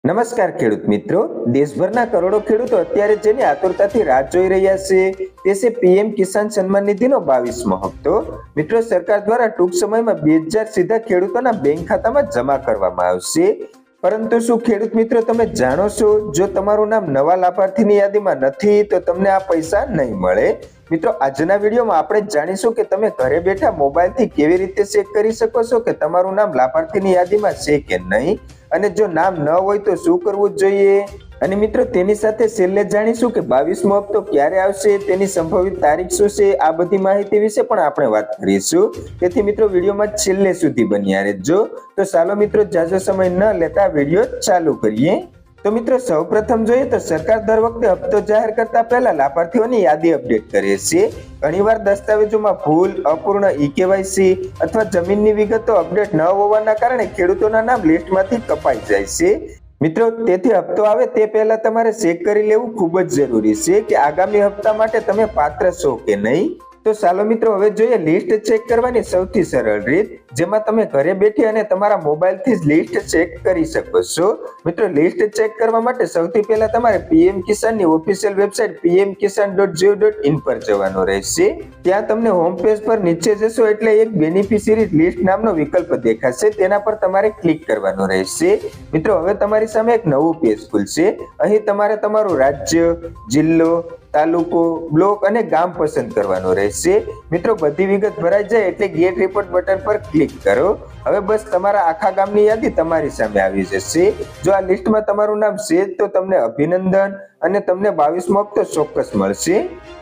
નમસ્કાર ખેડૂત મિત્રો, દેશભરના કરોડો ખેડૂતો અત્યારે જેની આતુરતાથી રાહ જોઈ રહ્યા છે તે છે પીએમ કિસાન સન્માન નિધિનો 22મો હપ્તો. મિત્રો, સરકાર દ્વારા ટૂંક સમયમાં 2000 સીધા ખેડૂતોના બેંક ખાતામાં જમા કરવામાં આવશે. પરંતુ શું ખેડૂત મિત્રો તમે જાણો છો, જો તમારું નામ નવા લાભાર્થીની યાદીમાં નથી તો તમને આ પૈસા નહીં મળે. મિત્રો, આજના વિડીયોમાં આપણે જાણીશું કે તમે ઘરે બેઠા મોબાઈલથી કેવી રીતે ચેક કરી શકો છો કે તમારું નામ લાભાર્થીની યાદીમાં છે કે નહીં, અને જો નામ ન હોય તો શું કરવું જોઈએ. અને મિત્રો, તેની સાથે છેલ્લે જાણીશું કે 22મો હપ્તો ક્યારે આવશે, તેની સંભવિત તારીખ શું છે. આ બધી માહિતી વિશે પણ આપણે વાત કરીશું. તેથી મિત્રો, વિડીયોમાં છેલ્લે સુધી બન્યા રહેજો. તો ચાલો મિત્રો, જાજો સમય ન લેતા વિડીયો ચાલુ કરીએ. તો મિત્રો, સૌપ્રથમ જોઈએ તો સરકાર દર વખતે હપ્તો જાહેર કરતા પહેલા લાભાર્થીઓની યાદી અપડેટ કરે છે. ઘણીવાર દસ્તાવેજોમાં ભૂલ, અપૂર્ણ ઈ-કેવાયસી અથવા જમીનની વિગતો અપડેટ ન હોવાના કારણે ખેડૂતોના નામ લિસ્ટમાંથી કપાઈ જાય છે. મિત્રો, તેથી હપ્તો આવે તે પહેલા તમારે ચેક કરી લેવું ખૂબ જ જરૂરી છે કે આગામી હપ્તા માટે તમે પાત્ર છો કે નહીં. તો ચાલો મિત્રો, હવે જોઈએ લિસ્ટ ચેક કરવાની સૌથી સરળ રીત, જેમાં તમે ઘરે બેઠી અને તમારા મોબાઈલથી જ લિસ્ટ ચેક કરી શકો છો. મિત્રો, લિસ્ટ ચેક કરવા માટે સૌથી પહેલા તમારે પીએમ કિસાનની ઓફિશિયલ વેબસાઇટ pmkisan.gov.in પર જવાનું રહેશે. ત્યાં તમને હોમ પેજ પર નીચે જશો એટલે એક બેનિફિશિયરી લિસ્ટ નામનો વિકલ્પ દેખાશે, તેના પર તમારે ક્લિક કરવાનું રહેશે. મિત્રો, હવે તમારી સામે એક નવું પેજ ખુલશે. અહીં તમારે તમારું રાજ્ય, જિલ્લો, તાલુકો, બ્લોક અને ગામ પસંદ કરવાનું રહેશે. મિત્રો, બધી વિગત ભરાઈ જાય એટલે ગેટ રિપોર્ટ બટન પર ક્લિક કરો. હવે બસ તમારા આખા ગામની યાદી તમારી સામે આવી જશે. જો આ લિસ્ટમાં તમારું નામ છે તો તમને અભિનંદન, અને તમને 22મો હપ્તો ચોક્કસ મળશે.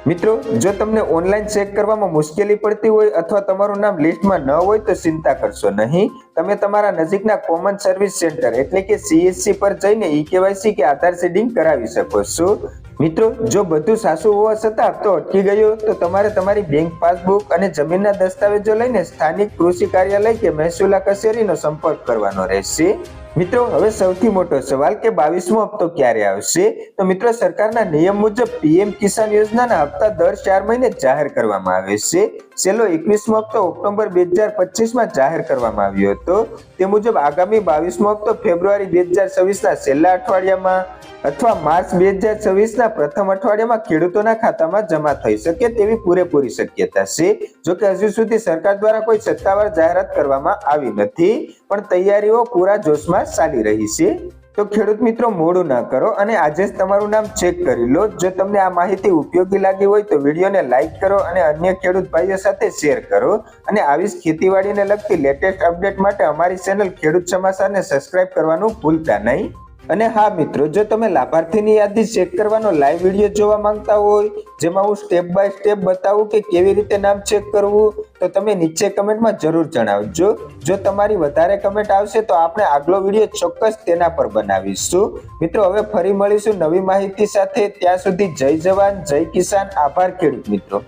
મિત્રો, જો તમને ઓનલાઈન ચેક કરવામાં મુશ્કેલી પડતી હોય અથવા તમારું નામ લિસ્ટમાં ન હોય તો ચિંતા કરશો નહીં. તમે તમારા નજીકના કોમન સર્વિસ સેન્ટર એટલે કે CSC પર જઈને ઈ-કેવાયસી કે આધાર સીડિંગ કરાવી શકો છો. મિત્રો, જો બધું સાચું હોવા છતાં હપ્તો અટકી ગયો તો તમારે તમારી બેંક પાસબુક અને જમીનના દસ્તાવેજો લઈને સ્થાનિક કૃષિ કાર્યાલય કે મહેસૂલા કચેરીનો સંપર્ક કરવાનો રહેશે. મિત્રો, હવે સૌથી મોટો સવાલ કે 22મો હપ્તો ક્યારે આવશે. તો મિત્રો, સરકારના નિયમ મુજબ પીએમ કિસાન યોજનાના હપ્તા દર 4 મહિને જાહેર કરવામાં આવે છે. છેલ્લો 21મો હપ્તો ઓક્ટોબર 2025માં જાહેર કરવામાં આવ્યો હતો. તે મુજબ આગામી 22મો હપ્તો ફેબ્રુઆરી 2026ના છેલ્લા અઠવાડિયામાં અથવા માર્ચ 2026ના પ્રથમ અઠવાડિયામાં ખેડૂતોના ખાતામાં જમા થઈ શકે તેવી પૂરેપૂરી શક્યતા છે. જોકે હજુ સુધી સરકાર દ્વારા કોઈ સત્તાવાર જાહેરાત કરવામાં આવી નથી, પણ તૈયારીઓ પૂરા જોશમાં ચાલી રહી છે. તો ખેડૂત મિત્રો, મોડું ના કરો અને આજે જ તમારું નામ ચેક કરી લો. જો તમને આ માહિતી ઉપયોગી લાગી હોય તો વિડીયોને લાઈક કરો અને અન્ય ખેડૂત ભાઈઓ સાથે શેર કરો. અને આવી જ ખેતીવાડીને લગતી લેટેસ્ટ અપડેટ માટે અમારી ચેનલ ખેડૂત સમાચારને સબસ્ક્રાઇબ કરવાનું ભૂલતા નહીં. અને હા મિત્રો, જો તમે લાભાર્થીની યાદી ચેક કરવાનો લાઈવ વિડીયો જોવા માંગતા હોય, જેમાં હું સ્ટેપ બાય સ્ટેપ બતાવું કે કેવી રીતે નામ ચેક કરવું, તો તમે નીચે કમેન્ટમાં જરૂર જણાવજો. જો તમારી વધારે કમેન્ટ આવશે તો આપણે આગલો વિડીયો ચોક્કસ તેના પર બનાવીશું. મિત્રો, હવે ફરી મળીશું નવી માહિતી સાથે. ત્યાં સુધી જય જવાન, જય કિસાન. આભાર ખેડૂત મિત્રો.